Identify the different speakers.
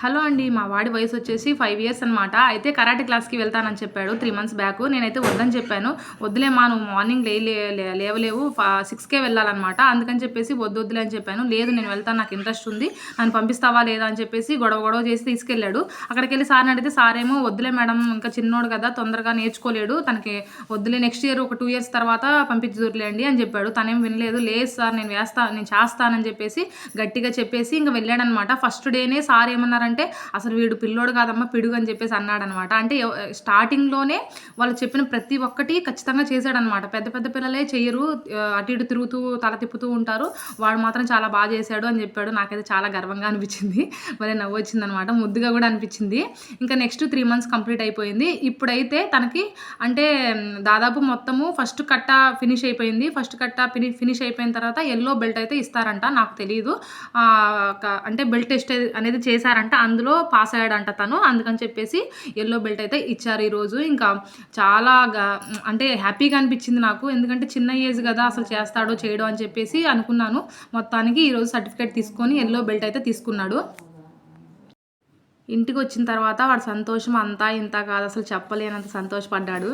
Speaker 1: Hello అండి. మా వాడి వయసు వచ్చేసి 5 ఇయర్స్ అనమాట. అయితే కరాటే క్లాస్‌కి వెళ్తానని చెప్పాడు 3 మంత్స్ బ్యాక్. నేనైతే వద్దని చెప్పాను. వద్దులేమా నువ్వు మార్నింగ్ లేవలేవు 6కే వెళ్ళాలనమాట. అందుకని చెప్పేసి వద్దులే అని చెప్పాను. లేదు నేను వెళ్తాను, నాకు ఇంట్రెస్ట్ ఉంది, నన్ను పంపిస్తావా లేదా అని చెప్పేసి గొడవ చేసి తీసుకెళ్ళాడు. అక్కడికెళ్ళి సార్‌ని అడిగితే సారేమో వద్దులే మేడం ఇంకా చిన్నోడు కదా తొందరగా నేర్చుకోలేడు, తనకి వద్దులే నెక్స్ట్ ఇయర్ ఒక 2 ఇయర్స్ తర్వాత పంపించుదురులేండి అని చెప్పాడు. తనేం వినలేదు. లేదు సార్ నేను చేస్తానని చెప్పేసి గట్టిగా చెప్పేసి ఇంక వెళ్ళాడనమాట. ఫస్ట్ డేనే సార్ ఏమన్నారంటే అసలు వీడు పిల్లోడు కాదమ్మా పిడుగు అని చెప్పేసి అన్నాడనమాట. అంటే స్టార్టింగ్‌లోనే వాళ్ళు చెప్పిన ప్రతి ఒక్కటి ఖచ్చితంగా చేశాడనమాట. పెద్ద పెద్ద పిల్లలే చెయ్యరు. అటు ఇటు తిరుగుతూ తల తిప్పుతూ ఉంటారు. వాడు మాత్రం చాలా బాగా చేశాడు అని చెప్పాడు. నాకైతే చాలా గర్వంగా అనిపించింది. భలే నవ్వొచ్చిందనమాట. ముద్దుగా కూడా అనిపించింది. ఇంకా నెక్స్ట్ 3 మంత్స్ కంప్లీట్ అయిపోయింది. ఇప్పుడైతే తనకి అంటే దాదాపు మొత్తము ఫస్ట్ కట్ట ఫినిష్ అయిపోయింది. ఫస్ట్ కట్ట ఫినిష్ అయిపోయిన తర్వాత యెల్లో బెల్ట్ అయితే ఇస్తారంట. నాకు తెలీదు. అంటే బెల్ట్ టెస్ట్ అనేది చేశారంట. అందులో పాస్ అయ్యాడంట తను. అందుకని చెప్పేసి యెల్లో బెల్ట్ అయితే ఇచ్చారు ఈరోజు. ఇంకా చాలా అంటే హ్యాపీగా అనిపించింది నాకు. ఎందుకంటే చిన్న ఏజ్ కదా అసలు చేస్తాడో చేయడో అని చెప్పేసి అనుకున్నాను. మొత్తానికి ఈరోజు సర్టిఫికేట్ తీసుకొని యెల్లో బెల్ట్ అయితే తీసుకున్నాడు. ఇంటికి వచ్చిన తర్వాత వాడి సంతోషం అంతా ఇంత కాదు, అసలు చెప్పలేనంత సంతోషపడ్డాడు.